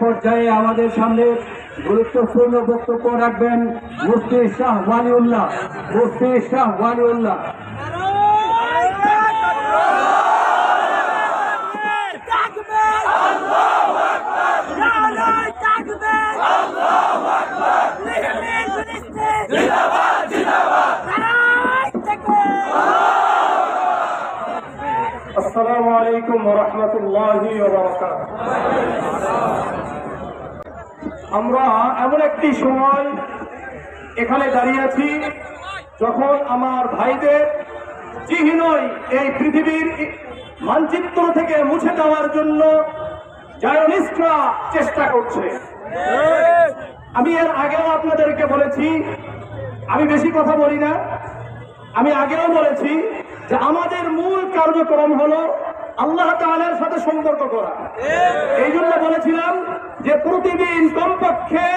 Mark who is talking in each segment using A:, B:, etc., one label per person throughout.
A: পর্যায়ে আমাদের সামনে গুরুত্বপূর্ণ বক্তব্য রাখবেন মুফতি শাহ ওয়ালিউল্লাহ। মুফতি শাহ ওয়ালিউল্লাহ।
B: আসসালামু আলাইকুম ওয়া রাহমাতুল্লাহি ওয়া বারাকাতুহু। আমরা এমন একটি সময় এখানে দাঁড়িয়ে আছি যখন আমার ভাইদের চিহ্নই এই পৃথিবীর মানচিত্র থেকে মুছে দেওয়ার জন্য জায়োনিস্টরা চেষ্টা করছে। আমি এর আগেও আপনাদেরকে বলেছি, আমি বেশি কথা বলি না, আমি আগেও বলেছি যে আমাদের মূল কার্যক্রম হলো আল্লাহ তাআলার সাথে সম্পর্ক করা। এই জন্য বলেছিলাম যে প্রতিদিন কমপক্ষে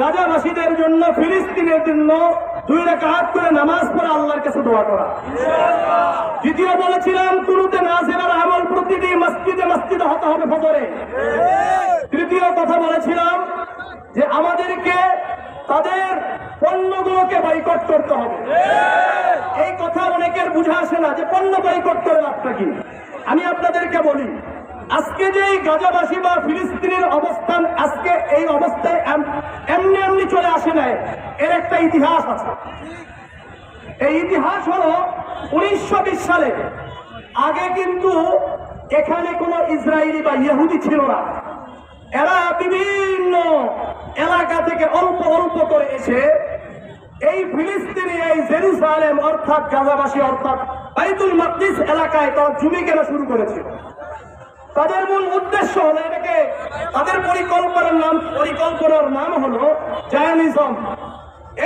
B: গাজাবাসীদের জন্য, ফিলিস্তিনের জন্য 2 রাকাত করে নামাজ পড়ে আল্লাহর কাছে দোয়া করা। দ্বিতীয় বলেছিলাম কুনুতে নাজিলার আমল প্রতিদিন মসজিদে মসজিদে হতে হবে ফজরে। তৃতীয় কথা বলেছিলাম যে আমাদেরকে তাদের পণ্যগুলোকে বয়কট করতে হবে। এই কথা অনেকের বুঝে আসে না যে পণ্য বয়কট করে লাভটা কি। আমি আপনাদেরকে বলি, আজকে যে গাজাবাসী বা ফিলিস্তিনের অবস্থান, আজকে এই অবস্থায় এমনি এমনি চলে আসে না, এর একটা ইতিহাস আছে। এই ইতিহাস হলো 1920 সালে। আগে কিন্তু এখানে কোনো ইসরায়েলি বা ইহুদি ছিল না। এরা বিভিন্ন এলাকা থেকে অল্প অল্প করে এসে এই ফিলিস্তিনি, এই জেরুসালেম অর্থাৎ গাজাবাসী অর্থাৎ বাইতুল মাকদিস এলাকায় তারা জমি কেনা শুরু করেছিল। তাদের মূল উদ্দেশ্য হলো এটাকে, তাদের পরিকল্পনার নাম হলো জায়নিজম।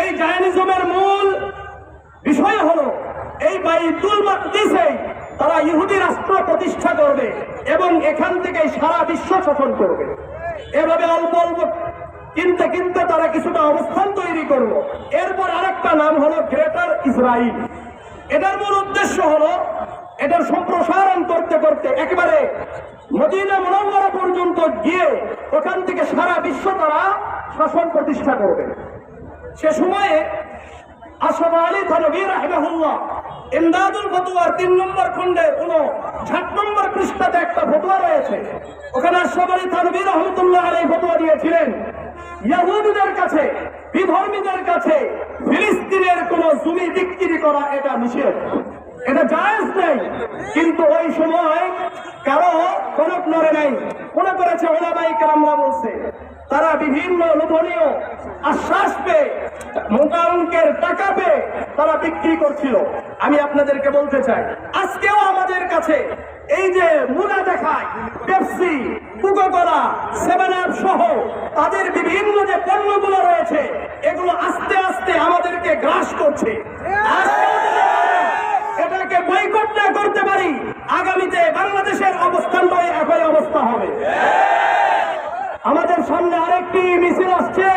B: এই জায়নিজমের মূল বিষয় হলো এই বাইতুল মাকদিসে তারা ইহুদি রাষ্ট্র প্রতিষ্ঠা করবে এবং এখান থেকে সারা বিশ্ব শাসন করবে। এভাবে অল্প অল্প কিনতে কিনতে তারা কিছুটা অবস্থান তৈরি করলো। এরপর আরেকটা নাম হলো গ্রেটার ইসরায়েল। এটার মূল উদ্দেশ্য হলো এটার সম্প্রসারণ করতে করতে একেবারে মদিনা মুনাওয়ারা পর্যন্ত গিয়ে ওখান থেকে সারা বিশ্ব তারা শাসন প্রতিষ্ঠা করবে। সে সময়ে আশরাফ আলী থানভী রাহিমাহুল্লাহ ইমদাদুল ফতোয়ার 3 নম্বর খণ্ডের 59 নম্বর পৃষ্ঠাতে একটা ফতোয়া রয়েছে। ওখানে আশরাফ আলী থানভী রাহমাতুল্লাহ আলাইহি ফতোয়া দিয়েছিলেন, ইহুদিদের কাছে, বিধর্মীদের কাছে ফিলিস্তিনের কোন জমি বিক্রি করা এটা নিষেধ, এটা জায়েজ নেই। কিন্তু ওই সময় কারো কনক নড়ে নাই। মনে করেছে ওলামায়ে কেরামরা বলছে, তারা বিভিন্ন লোভনীয় আশ্বাস পেয়ে, মোটা অঙ্কের টাকা পেয়ে তারা বিক্রি করছিল। আমি আপনাদেরকে বলতে চাই, আজকেও আমাদের কাছে এই যে মুনা দেখায় পেপসি, কোকা-কোলা, 7-আপ সহ তাদের বিভিন্ন যে পণ্যগুলো রয়েছে, এগুলো আস্তে আস্তে আমাদেরকে গ্রাস করছে। এটাকে বয়কট না করতে পারি, আগামীতে বাংলাদেশের অবস্থানটাই একই অবস্থা হবে। আমাদের সামনে আরেকটি মিছিল আসছে,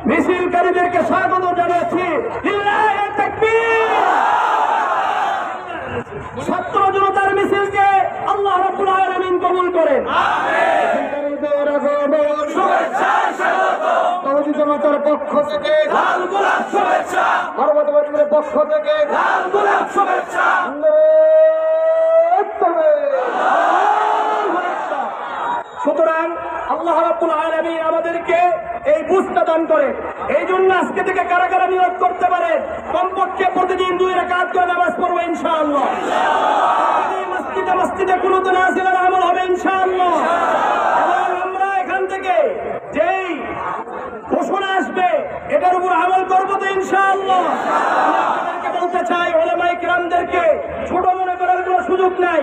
B: মিছিলকারীদেরকে স্বাগত জানাচ্ছি। লিল্লাহি তাকবীর। ছাত্র জনতার মিছিলকে আল্লাহ রাব্বুল আলামিন কবুল করেন। জনতার পক্ষ থেকে লাল গোলাপ শুভেচ্ছা, মানবতাবাদীদের পক্ষ থেকে লাল গোলাপ শুভেচ্ছা। সুতরাং আল্লাহ রাব্বুল আলামিন আমাদেরকে এই বুঝটা দান করে। এই জন্য আজকে থেকে কারা কারা নিয়ত করতে পারে কমপক্ষে প্রতিদিন 2 রাকাত করে নামাজ পড়বো ইনশাআল্লাহ। মসজিদে মসজিদে কুনুত নাজিলার আমল হবে ইনশাআল্লাহ। এবং আমরা এখান থেকে যেই ঘোষণা আসবে এটার উপর আমল করবো তো ইনশাআল্লাহ। আপনাদেরকে বলতে চাই, ওলামায়ে কেরামদেরকে ছোট মনে করার কোনো সুযোগ নাই।